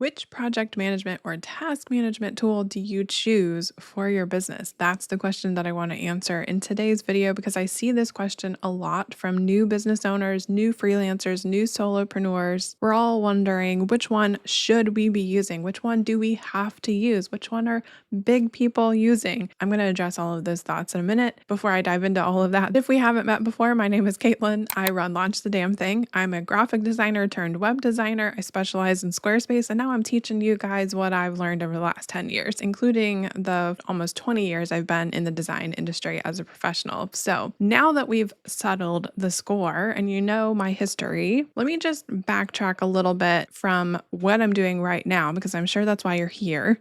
Which project management or task management tool do you choose for your business? That's the question that I want to answer in today's video because I see this question a lot from new business owners, new freelancers, new solopreneurs. We're all wondering which one should we be using? Which one do we have to use? Which one are big people using? I'm going to address all of those thoughts in a minute. Before I dive into all of that, if we haven't met before, my name is Caitlin. I run Launch the Damn Thing. I'm a graphic designer turned web designer. I specialize in Squarespace, and now I'm teaching you guys what I've learned over the last 10 years, including the almost 20 years I've been in the design industry as a professional. So now that we've settled the score and you know my history, let me just backtrack a little bit from what I'm doing right now, because I'm sure that's why you're here.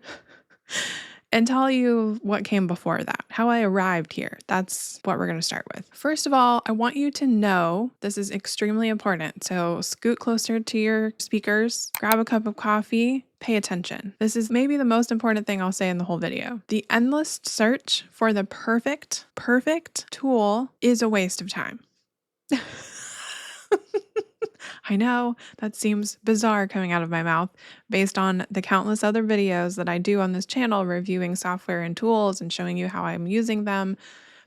And tell you what came before that, how I arrived here. That's what we're going to start with. First of all, I want you to know this is extremely important. So scoot closer to your speakers, grab a cup of coffee, pay attention. This is maybe the most important thing I'll say in the whole video. The endless search for the perfect tool is a waste of time. I know that seems bizarre coming out of my mouth based on the countless other videos that I do on this channel reviewing software and tools and showing you how I'm using them.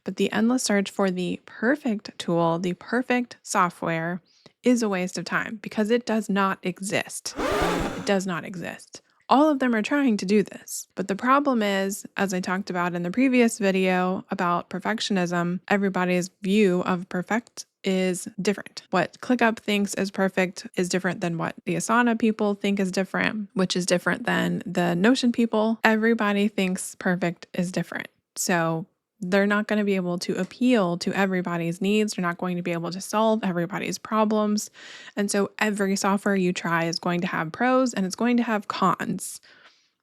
But the endless search for the perfect tool, the perfect software, is a waste of time because it does not exist. It does not exist. All of them are trying to do this. But the problem is, as I talked about in the previous video about perfectionism, everybody's view of perfect is different. What ClickUp thinks is perfect is different than what the Asana people think is different, which is different than the Notion people. Everybody thinks perfect is different. So they're not going to be able to appeal to everybody's needs. They're not going to be able to solve everybody's problems. And so every software you try is going to have pros and it's going to have cons.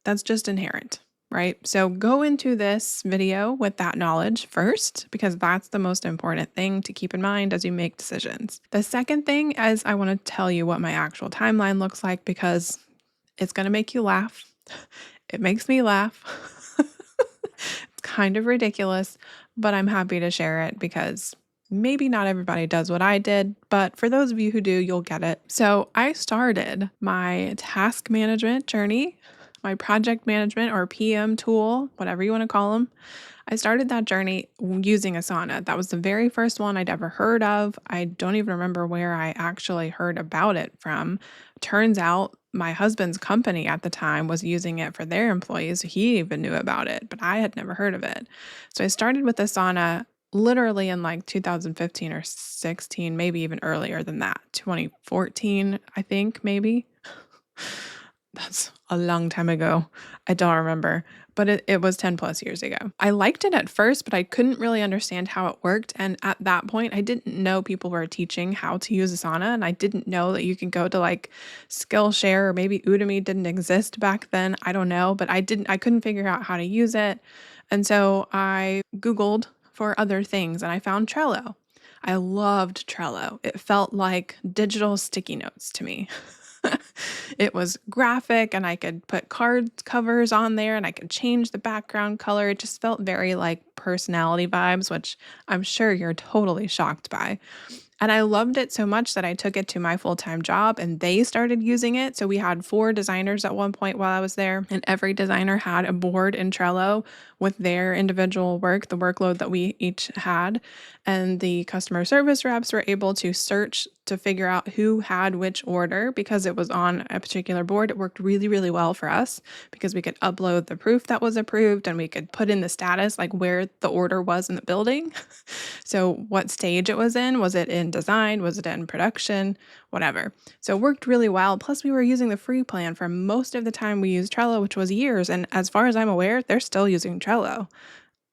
That's just inherent, right? So go into this video with that knowledge first, because that's the most important thing to keep in mind as you make decisions. The second thing is I want to tell you what my actual timeline looks like because it's going to make you laugh. It makes me laugh. It's kind of ridiculous, but I'm happy to share it because maybe not everybody does what I did, but for those of you who do, you'll get it. So I started my task management journey, my project management or PM tool, whatever you want to call them. I started that journey using Asana. That was the very first one I'd ever heard of. I don't even remember where I actually heard about it from. Turns out my husband's company at the time was using it for their employees. He even knew about it, but I had never heard of it. So I started with Asana literally in like 2015 or 16, maybe even earlier than that, 2014, I think, maybe. That's a long time ago. I don't remember, but it was 10 plus years ago. I liked it at first, but I couldn't really understand how it worked. And at that point, I didn't know people were teaching how to use Asana. And I didn't know that you can go to like Skillshare or maybe Udemy didn't exist back then. I don't know, but I couldn't figure out how to use it. And so I Googled for other things and I found Trello. I loved Trello. It felt like digital sticky notes to me. It was graphic and I could put card covers on there and I could change the background color. It just felt very like personality vibes, which I'm sure you're totally shocked by. And I loved it so much that I took it to my full-time job and they started using it. So we had 4 designers at one point while I was there, and every designer had a board in Trello with their individual work, the workload that we each had. And the customer service reps were able to search to figure out who had which order because it was on a particular board. It worked really, really well for us because we could upload the proof that was approved and we could put in the status, like where the order was in the building. So what stage it was in. Was it in design? Was it in production? Whatever. So it worked really well. Plus we were using the free plan for most of the time we used Trello, which was years. And as far as I'm aware, they're still using Trello.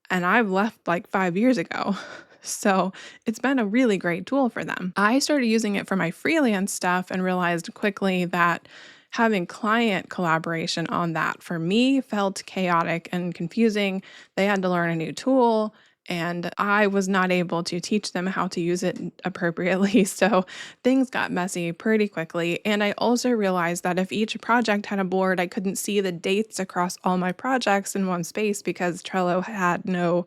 And I've left like 5 years ago. So it's been a really great tool for them. I started using it for my freelance stuff and realized quickly that having client collaboration on that for me felt chaotic and confusing. They had to learn a new tool and I was not able to teach them how to use it appropriately. So things got messy pretty quickly. And I also realized that if each project had a board, I couldn't see the dates across all my projects in one space because Trello had no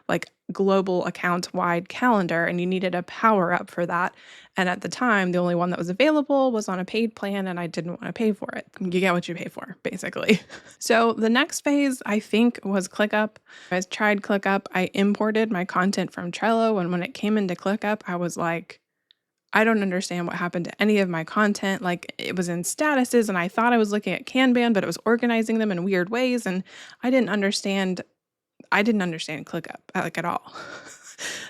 like global account-wide calendar, and you needed a power up for that. And at the time, the only one that was available was on a paid plan, and I didn't want to pay for it. You get what you pay for, basically. So the next phase, I think, was ClickUp. I tried ClickUp. I imported my content from Trello, and when it came into ClickUp, I was like, I don't understand what happened to any of my content. Like, it was in statuses, and I thought I was looking at Kanban, but it was organizing them in weird ways, and I didn't understand ClickUp, like, at all.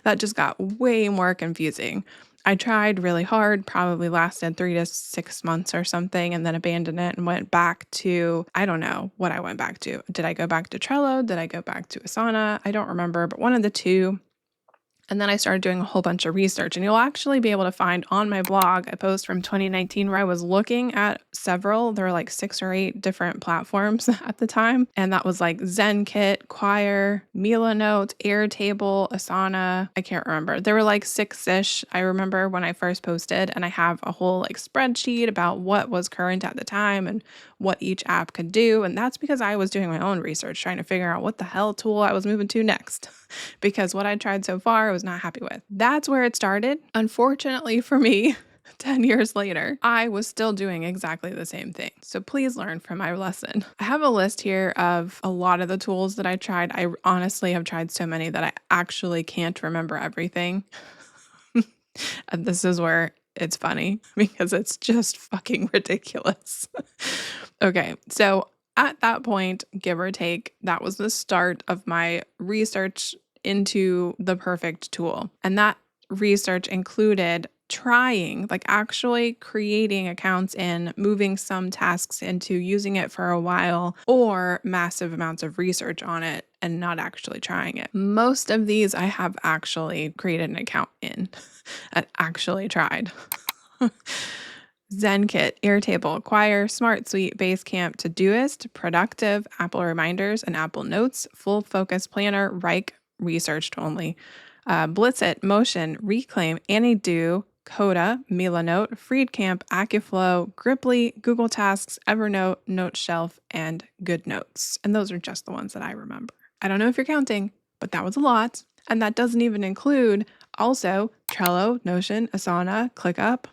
That just got way more confusing. I tried really hard, probably lasted 3 to 6 months or something, and then abandoned it and went back to, I don't know what I went back to. Did I go back to Trello? Did I go back to Asana? I don't remember, but one of the two. And then I started doing a whole bunch of research, and you'll actually be able to find on my blog a post from 2019 where I was looking at several, there were like 6 or 8 different platforms at the time. And that was like ZenKit, Choir, Milanote, Airtable, Asana. I can't remember. There were like 6-ish. I remember when I first posted, and I have a whole like spreadsheet about what was current at the time and what each app could do. And that's because I was doing my own research, trying to figure out what the hell tool I was moving to next. Because what I tried so far, I was not happy with. That's where it started. Unfortunately for me, 10 years later, I was still doing exactly the same thing. So please learn from my lesson. I have a list here of a lot of the tools that I tried. I honestly have tried so many that I actually can't remember everything. And this is where it's funny because it's just fucking ridiculous. Okay, so at that point, give or take, that was the start of my research into the perfect tool. And that research included trying, like actually creating accounts and moving some tasks into using it for a while, or massive amounts of research on it and not actually trying it. Most of these I have actually created an account in and actually tried. ZenKit, Airtable, Choir, SmartSuite, Basecamp, Todoist, Productive, Apple Reminders, and Apple Notes, Full Focus Planner, Wrike, researched only, Blitzit, Motion, Reclaim, AnyDo, Coda, Milanote, Freedcamp, Accuflow, Griply, Google Tasks, Evernote, NoteShelf, and GoodNotes. And those are just the ones that I remember. I don't know if you're counting, but that was a lot. And that doesn't even include also Trello, Notion, Asana, ClickUp,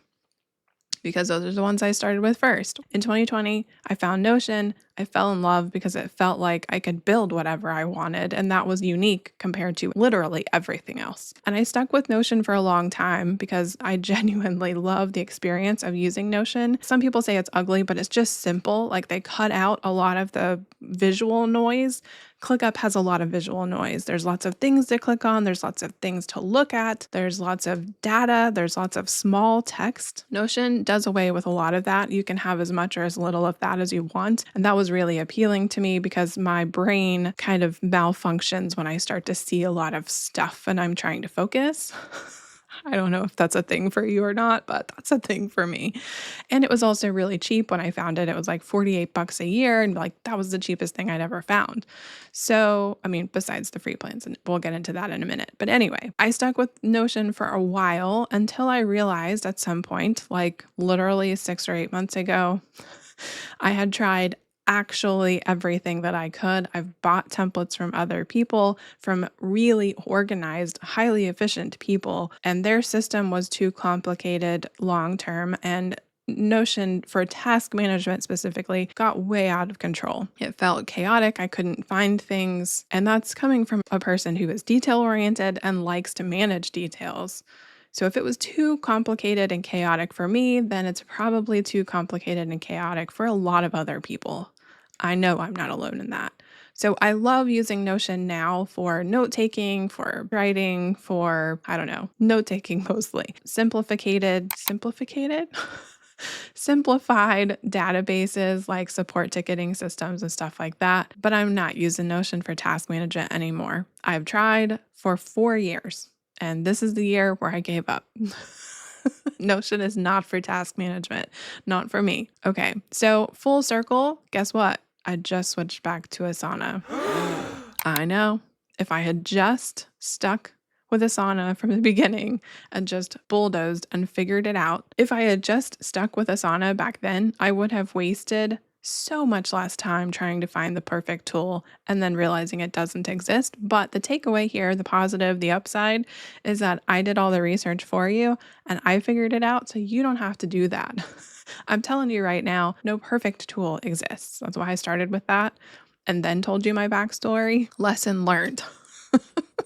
because those are the ones I started with first. In 2020, I found Notion. I fell in love because it felt like I could build whatever I wanted, and that was unique compared to literally everything else. And I stuck with Notion for a long time because I genuinely love the experience of using Notion. Some people say it's ugly, but it's just simple. Like, they cut out a lot of the visual noise. ClickUp has a lot of visual noise. There's lots of things to click on. There's lots of things to look at. There's lots of data. There's lots of small text. Notion does away with a lot of that. You can have as much or as little of that as you want. And that was really appealing to me because my brain kind of malfunctions when I start to see a lot of stuff and I'm trying to focus. I don't know if that's a thing for you or not, but that's a thing for me. And it was also really cheap when I found it. It was like $48 a year. And like, that was the cheapest thing I'd ever found. So, I mean, besides the free plans, and we'll get into that in a minute. But anyway, I stuck with Notion for a while until I realized at some point, like literally 6 or 8 months ago, I had tried actually everything that I could. I've bought templates from other people, from really organized, highly efficient people, and their system was too complicated long term. And Notion for task management specifically got way out of control. It felt chaotic. I couldn't find things. And that's coming from a person who is detail oriented and likes to manage details. So if it was too complicated and chaotic for me, then it's probably too complicated and chaotic for a lot of other people. I know I'm not alone in that. So I love using Notion now for note-taking, for writing, for, I don't know, note-taking mostly. Simplified databases like support ticketing systems and stuff like that. But I'm not using Notion for task management anymore. I've tried for 4 years, and this is the year where I gave up. Notion is not for task management, not for me. Okay, so full circle, guess what? I just switched back to Asana. I know. If I had just stuck with Asana from the beginning and just bulldozed and figured it out, if I had just stuck with Asana back then, I would have wasted so much less time trying to find the perfect tool and then realizing it doesn't exist. But the takeaway here, the positive, the upside, is that I did all the research for you and I figured it out. So you don't have to do that. I'm telling you right now, no perfect tool exists. That's why I started with that and then told you my backstory. Lesson learned.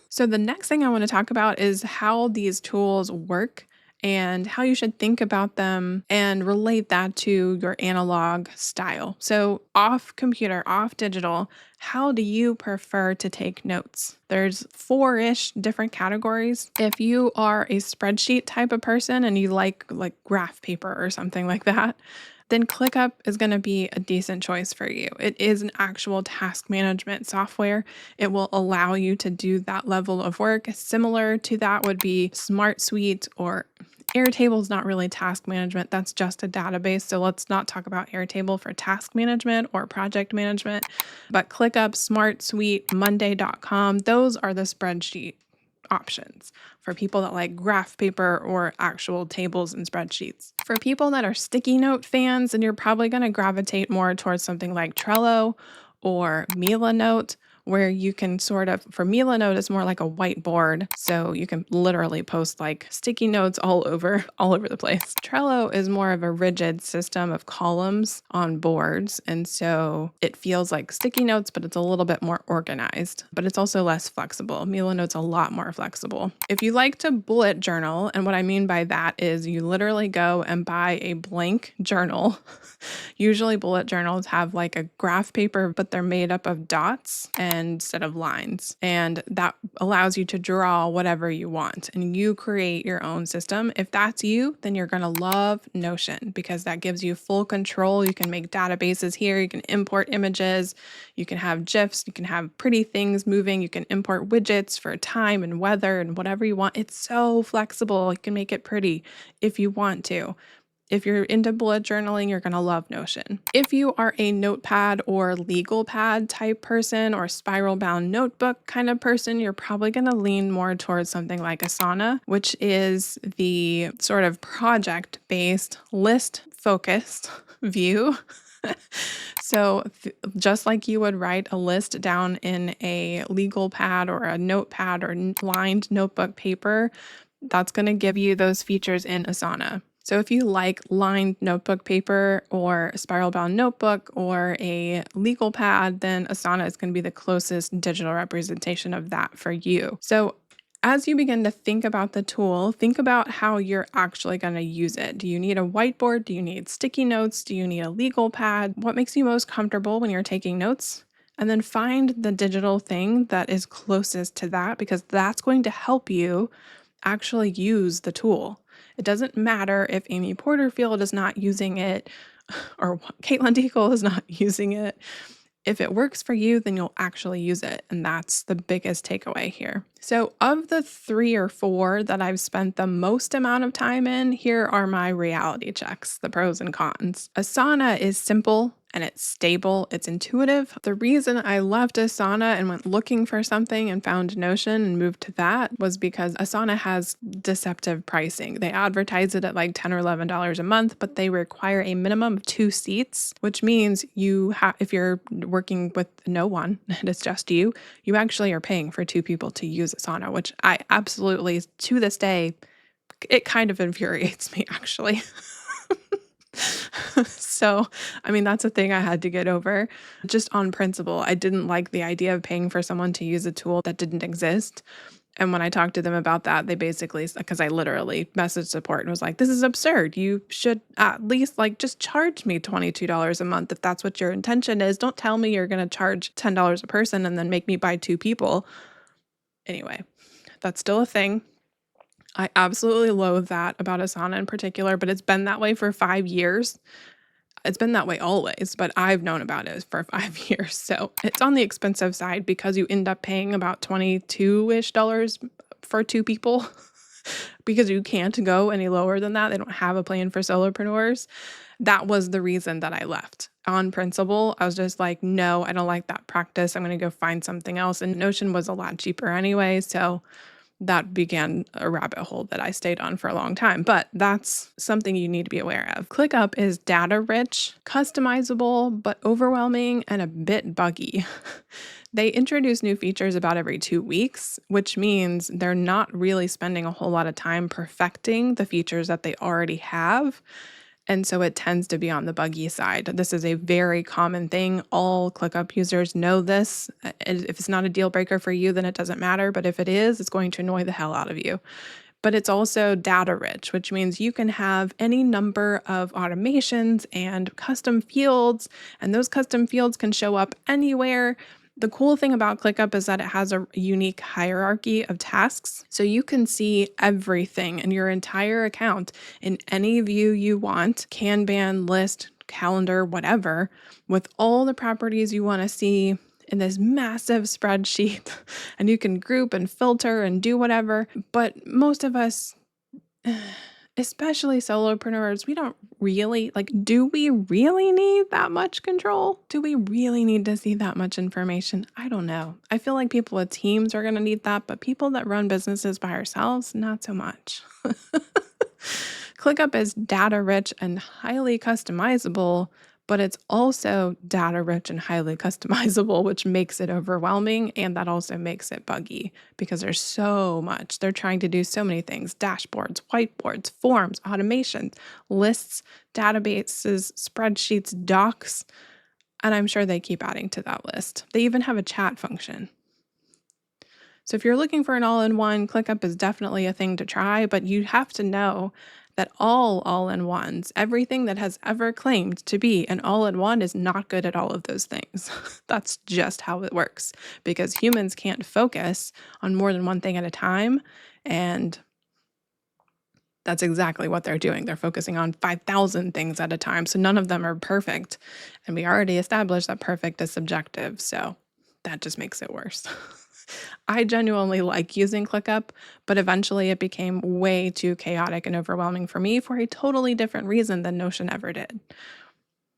So, the next thing I want to talk about is how these tools work and how you should think about them and relate that to your analog style. So, off computer, off digital, how do you prefer to take notes? There's four-ish different categories. If you are a spreadsheet type of person and you like graph paper or something like that, then ClickUp is going to be a decent choice for you. It is an actual task management software. It will allow you to do that level of work. Similar to that would be Smart Suite or Airtable is not really task management. That's just a database. So let's not talk about Airtable for task management or project management. But ClickUp, Smart Suite, Monday.com, those are the spreadsheet options for people that like graph paper or actual tables and spreadsheets. For people that are sticky note fans, then you're probably going to gravitate more towards something like Trello or Milanote, where you can sort of, for Milanote, it's more like a whiteboard. So you can literally post like sticky notes all over the place. Trello is more of a rigid system of columns on boards. And so it feels like sticky notes, but it's a little bit more organized, but it's also less flexible. Milanote's a lot more flexible. If you like to bullet journal, and what I mean by that is you literally go and buy a blank journal. Usually bullet journals have like a graph paper, but they're made up of dots instead of lines. And that allows you to draw whatever you want and you create your own system. If that's you, then you're going to love Notion because that gives you full control. You can make databases here. You can import images. You can have GIFs. You can have pretty things moving. You can import widgets for time and weather and whatever you want. It's so flexible. You can make it pretty if you want to. If you're into bullet journaling, you're going to love Notion. If you are a notepad or legal pad type person or spiral bound notebook kind of person, you're probably going to lean more towards something like Asana, which is the sort of project based, list focused view. So just like you would write a list down in a legal pad or a notepad or lined notebook paper, that's going to give you those features in Asana. So if you like lined notebook paper or a spiral bound notebook or a legal pad, then Asana is going to be the closest digital representation of that for you. So as you begin to think about the tool, think about how you're actually going to use it. Do you need a whiteboard? Do you need sticky notes? Do you need a legal pad? What makes you most comfortable when you're taking notes? And then find the digital thing that is closest to that because that's going to help you actually use the tool. It doesn't matter if Amy Porterfield is not using it or Caitlin Deagle is not using it. If it works for you, then you'll actually use it. And that's the biggest takeaway here. So of the 3 or 4 that I've spent the most amount of time in, here are my reality checks, the pros and cons. Asana is simple and it's stable, it's intuitive. The reason I left Asana and went looking for something and found Notion and moved to that was because Asana has deceptive pricing. They advertise it at like $10 or $11 a month, but they require a minimum of 2 seats, which means if you're working with no one and it's just you actually are paying for 2 people to use Asana, which I absolutely, to this day, it kind of infuriates me actually. So, I mean, that's a thing I had to get over just on principle. I didn't like the idea of paying for someone to use a tool that didn't exist. And when I talked to them about that, they basically, because I literally messaged support and was like, this is absurd. You should at least just charge me $22 a month if that's what your intention is. Don't tell me you're going to charge $10 a person and then make me buy 2 people. Anyway, that's still a thing. I absolutely loathe that about Asana in particular, but it's been that way for 5 years. It's been that way always, but I've known about it for 5 years. So it's on the expensive side because you end up paying about $22-ish for 2 people because you can't go any lower than that. They don't have a plan for solopreneurs. That was the reason that I left. On principle, I was just like, no, I don't like that practice. I'm going to go find something else. And Notion was a lot cheaper anyway. So that began a rabbit hole that I stayed on for a long time, but that's something you need to be aware of. ClickUp is data rich, customizable, but overwhelming and a bit buggy. They introduce new features about every 2 weeks, which means they're not really spending a whole lot of time perfecting the features that they already have. And so it tends to be on the buggy side. This is a very common thing. All ClickUp users know this. If it's not a deal breaker for you, then it doesn't matter. But if it is, it's going to annoy the hell out of you. But it's also data rich, which means you can have any number of automations and custom fields, and those custom fields can show up anywhere. The cool thing about ClickUp is that it has a unique hierarchy of tasks. So you can see everything in your entire account in any view you want, Kanban, list, calendar, whatever, with all the properties you want to see in this massive spreadsheet. And you can group and filter and do whatever. But most of us, especially solopreneurs, we don't really do we really need that much control? Do we really need to see that much information? I don't know. I feel like people with teams are going to need that, but people that run businesses by ourselves, not so much. ClickUp is data rich and highly customizable, but it's also data rich and highly customizable, which makes it overwhelming. And that also makes it buggy because there's so much. They're trying to do so many things: dashboards, whiteboards, forms, automations, lists, databases, spreadsheets, docs. And I'm sure they keep adding to that list. They even have a chat function. So if you're looking for an all-in-one, ClickUp is definitely a thing to try, but you have to know that all-in-ones, everything that has ever claimed to be an all-in-one, is not good at all of those things. That's just how it works, because humans can't focus on more than one thing at a time, and that's exactly what they're doing. They're focusing on 5,000 things at a time, so none of them are perfect, and we already established that perfect is subjective, so that just makes it worse. I genuinely like using ClickUp, but eventually it became way too chaotic and overwhelming for me for a totally different reason than Notion ever did.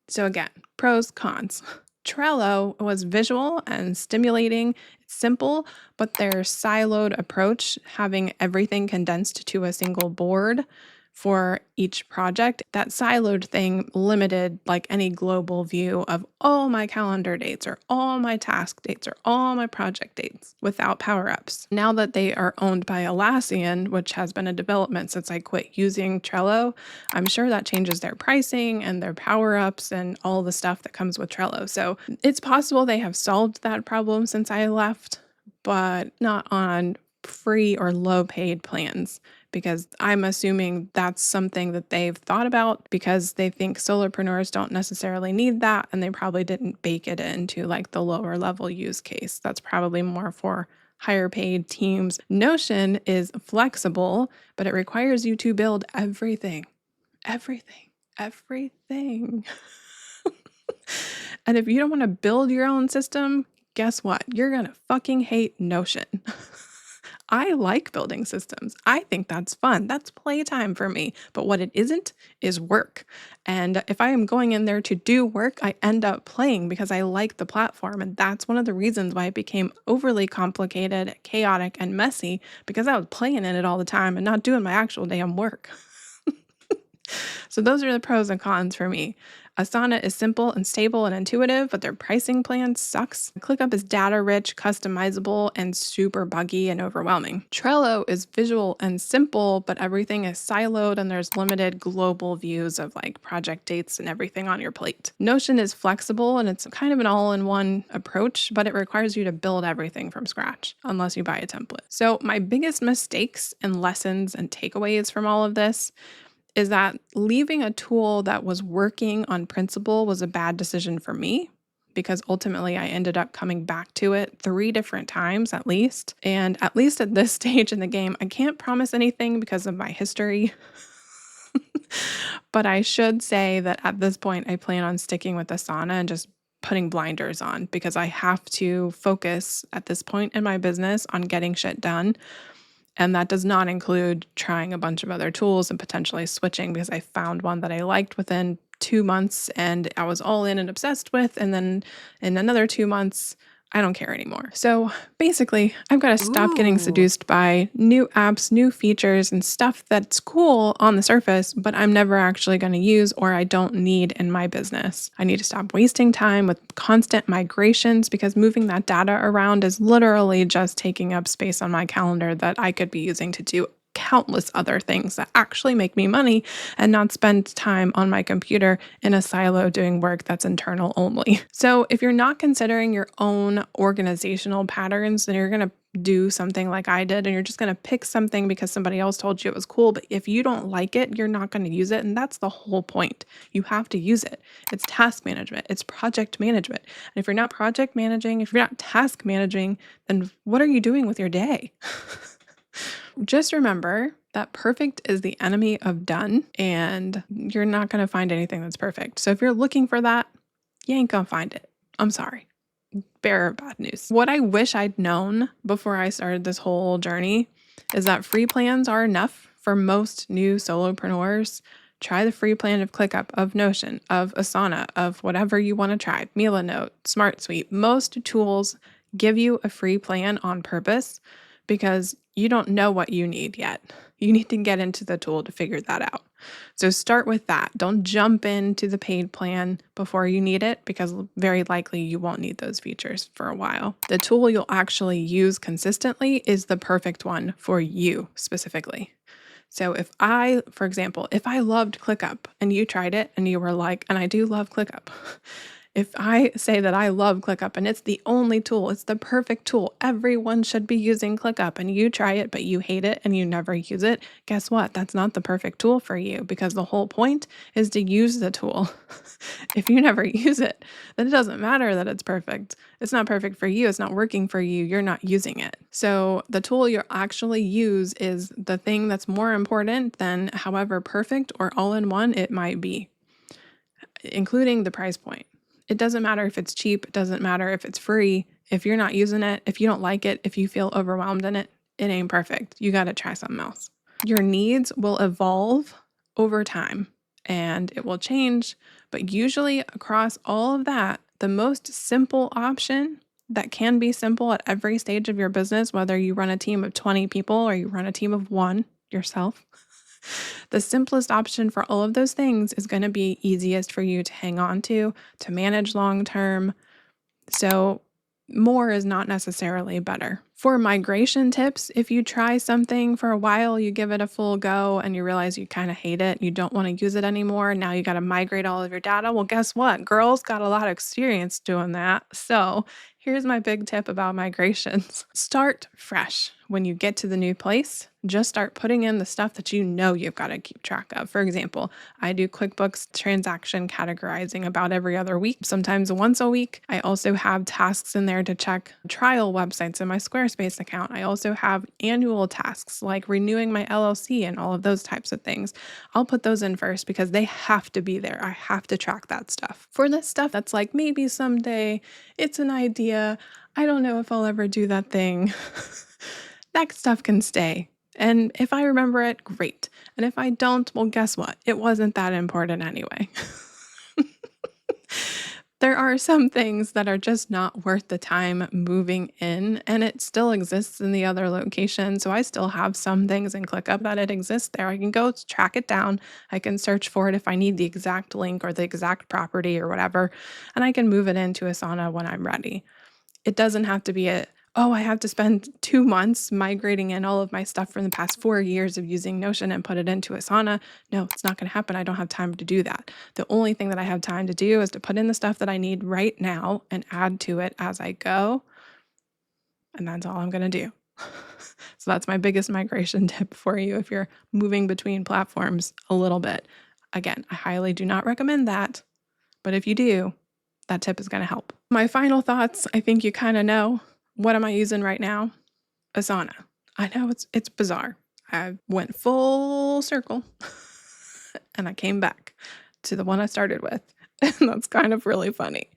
So again, pros, cons. Trello was visual and stimulating. It's simple, but their siloed approach, having everything condensed to a single board for each project, that siloed thing limited any global view of all my calendar dates or all my task dates or all my project dates without power-ups. Now that they are owned by Atlassian, which has been a development since I quit using Trello, I'm sure that changes their pricing and their power-ups and all the stuff that comes with Trello. So it's possible they have solved that problem since I left, but not on free or low paid plans, because I'm assuming that's something that they've thought about because they think solopreneurs don't necessarily need that, and they probably didn't bake it into the lower level use case. That's probably more for higher paid teams. Notion is flexible, but it requires you to build everything. And if you don't want to build your own system, guess what? You're going to fucking hate Notion. I like building systems. I think that's fun. That's playtime for me. But what it isn't is work. And if I am going in there to do work, I end up playing because I like the platform. And that's one of the reasons why it became overly complicated, chaotic, and messy, because I was playing in it all the time and not doing my actual damn work. So those are the pros and cons for me. Asana is simple and stable and intuitive, but their pricing plan sucks. ClickUp is data rich, customizable, and super buggy and overwhelming. Trello is visual and simple, but everything is siloed and there's limited global views of project dates and everything on your plate. Notion is flexible and it's kind of an all-in-one approach, but it requires you to build everything from scratch unless you buy a template. So my biggest mistakes and lessons and takeaways from all of this is that leaving a tool that was working on principle was a bad decision for me, because ultimately I ended up coming back to it 3 different times at least. And at least at this stage in the game, I can't promise anything because of my history. But I should say that at this point, I plan on sticking with Asana and just putting blinders on, because I have to focus at this point in my business on getting shit done. And that does not include trying a bunch of other tools and potentially switching, because I found one that I liked within 2 months and I was all in and obsessed with. And then in another 2 months, I don't care anymore. So basically, I've got to stop getting Ooh. seduced by new apps, new features, and stuff that's cool on the surface, but I'm never actually going to use or I don't need in my business. I need to stop wasting time with constant migrations because moving that data around is literally just taking up space on my calendar that I could be using to do countless other things that actually make me money and not spend time on my computer in a silo doing work that's internal only. So, if you're not considering your own organizational patterns, then you're going to do something like I did and you're just going to pick something because somebody else told you it was cool. But if you don't like it, you're not going to use it. And that's the whole point. You have to use it. It's task management, it's project management. And if you're not project managing, if you're not task managing, then what are you doing with your day? Just remember that perfect is the enemy of done, and you're not going to find anything that's perfect. So if you're looking for that, you ain't going to find it. I'm sorry. Bearer of bad news. What I wish I'd known before I started this whole journey is that free plans are enough for most new solopreneurs. Try the free plan of ClickUp, of Notion, of Asana, of whatever you want to try. Milanote, SmartSuite. Most tools give you a free plan on purpose because you don't know what you need yet. You need to get into the tool to figure that out. So start with that. Don't jump into the paid plan before you need it because very likely you won't need those features for a while. The tool you'll actually use consistently is the perfect one for you specifically. So for example, if I loved ClickUp and you tried it and you were like, and I do love ClickUp. If I say that I love ClickUp and it's the only tool, it's the perfect tool, everyone should be using ClickUp and you try it, but you hate it and you never use it, guess what? That's not the perfect tool for you because the whole point is to use the tool. If you never use it, then it doesn't matter that it's perfect. It's not perfect for you. It's not working for you. You're not using it. So the tool you actually use is the thing that's more important than however perfect or all in one it might be, including the price point. It doesn't matter if it's cheap. It doesn't matter if it's free. If you're not using it, if you don't like it, if you feel overwhelmed in it, it ain't perfect. You got to try something else. Your needs will evolve over time and it will change. But usually, across all of that, the most simple option that can be simple at every stage of your business, whether you run a team of 20 people or you run a team of one yourself, the simplest option for all of those things is going to be easiest for you to hang on to manage long term. So, more is not necessarily better. For migration tips, if you try something for a while, you give it a full go and you realize you kind of hate it, you don't want to use it anymore, now you got to migrate all of your data. Well, guess what? Girls got a lot of experience doing that. So, here's my big tip about migrations. Start fresh. When you get to the new place, just start putting in the stuff that you know you've got to keep track of. For example, I do QuickBooks transaction categorizing about every other week, sometimes once a week. I also have tasks in there to check trial websites in my Squarespace account. I also have annual tasks like renewing my LLC and all of those types of things. I'll put those in first because they have to be there. I have to track that stuff. For this stuff that's like maybe someday, it's an idea, I don't know if I'll ever do that thing. That stuff can stay. And if I remember it, great. And if I don't, well, guess what? It wasn't that important anyway. There are some things that are just not worth the time moving in, and it still exists in the other location. So I still have some things in ClickUp that it exists there. I can go track it down. I can search for it if I need the exact link or the exact property or whatever, and I can move it into Asana when I'm ready. It doesn't have to be I have to spend 2 months migrating in all of my stuff from the past 4 years of using Notion and put it into Asana. No, it's not going to happen. I don't have time to do that. The only thing that I have time to do is to put in the stuff that I need right now and add to it as I go. And that's all I'm going to do. So that's my biggest migration tip for you if you're moving between platforms a little bit. Again, I highly do not recommend that. But if you do, that tip is going to help. My final thoughts, I think you kind of know. What am I using right now? Asana. I know it's bizarre. I went full circle and I came back to the one I started with. And that's kind of really funny.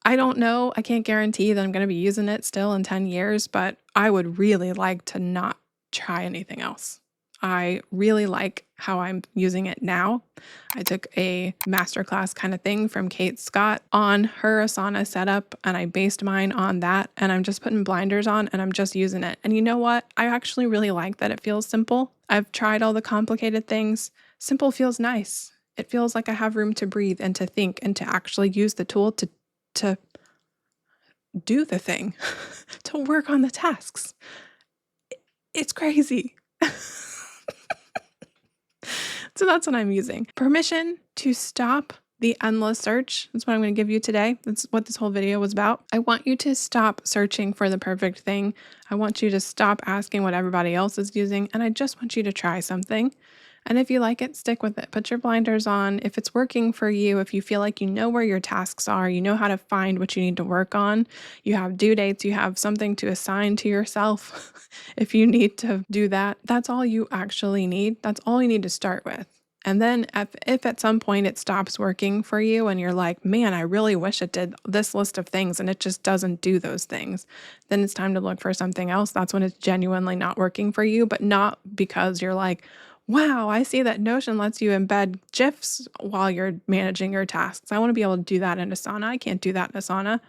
I don't know. I can't guarantee that I'm going to be using it still in 10 years, but I would really like to not try anything else. I really like how I'm using it now. I took a masterclass kind of thing from Kate Scott on her Asana setup, and I based mine on that, and I'm just putting blinders on and I'm just using it. And you know what? I actually really like that it feels simple. I've tried all the complicated things. Simple feels nice. It feels like I have room to breathe and to think and to actually use the tool to do the thing, to work on the tasks. It's crazy. So that's what I'm using. Permission to stop the endless search. That's what I'm going to give you today. That's what this whole video was about. I want you to stop searching for the perfect thing. I want you to stop asking what everybody else is using. And I just want you to try something. And if you like it, stick with it. Put your blinders on. If it's working for you, if you feel like you know where your tasks are, you know how to find what you need to work on, you have due dates, you have something to assign to yourself. If you need to do that, that's all you actually need. That's all you need to start with. And then if at some point it stops working for you and you're like, man, I really wish it did this list of things and it just doesn't do those things, then it's time to look for something else. That's when it's genuinely not working for you, but not because you're like, wow, I see that Notion lets you embed GIFs while you're managing your tasks. I want to be able to do that in Asana. I can't do that in Asana.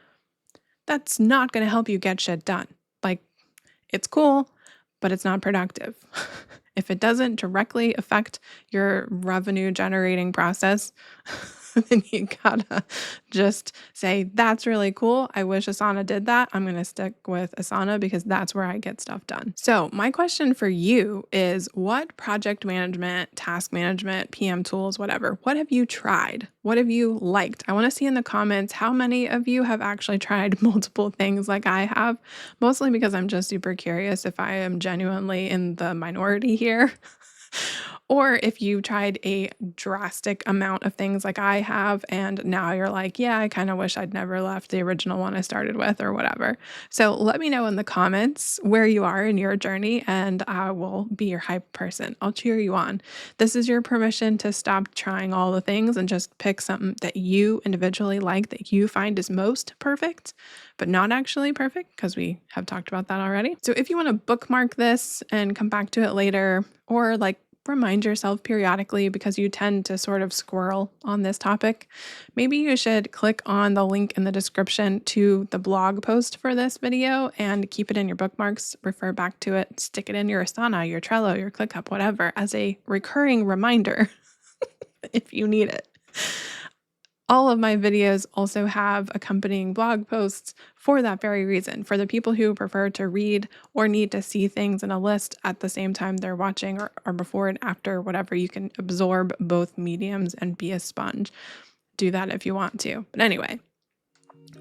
That's not going to help you get shit done. Like, it's cool, but it's not productive. If it doesn't directly affect your revenue generating process, then you gotta just say, that's really cool. I wish Asana did that. I'm going to stick with Asana because that's where I get stuff done. So my question for you is, what project management, task management, PM tools, whatever, what have you tried? What have you liked? I want to see in the comments how many of you have actually tried multiple things like I have, mostly because I'm just super curious if I am genuinely in the minority here. Or if you tried a drastic amount of things like I have, and now you're like, yeah, I kind of wish I'd never left the original one I started with or whatever. So let me know in the comments where you are in your journey, and I will be your hype person. I'll cheer you on. This is your permission to stop trying all the things and just pick something that you individually like, that you find is most perfect, but not actually perfect, because we have talked about that already. So if you want to bookmark this and come back to it later, or like remind yourself periodically because you tend to sort of squirrel on this topic, maybe you should click on the link in the description to the blog post for this video and keep it in your bookmarks, refer back to it, stick it in your Asana, your Trello, your ClickUp, whatever, as a recurring reminder if you need it. All of my videos also have accompanying blog posts for that very reason, for the people who prefer to read or need to see things in a list at the same time they're watching, or before and after, whatever. You can absorb both mediums and be a sponge. Do that if you want to. But anyway,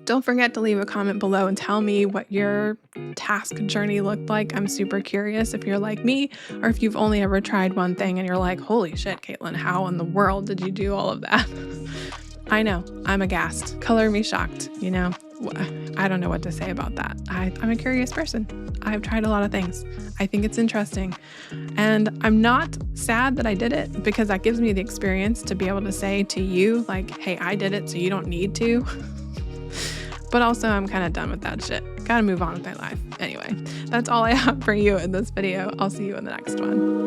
don't forget to leave a comment below and tell me what your task journey looked like. I'm super curious if you're like me, or if you've only ever tried one thing and you're like, holy shit, Caitlin, how in the world did you do all of that? I know, I'm aghast. Color me shocked, you know? I don't know what to say about that. I'm a curious person. I've tried a lot of things. I think it's interesting. And I'm not sad that I did it, because that gives me the experience to be able to say to you, like, hey, I did it, so you don't need to. But also, I'm kind of done with that shit. Gotta move on with my life. Anyway, that's all I have for you in this video. I'll see you in the next one.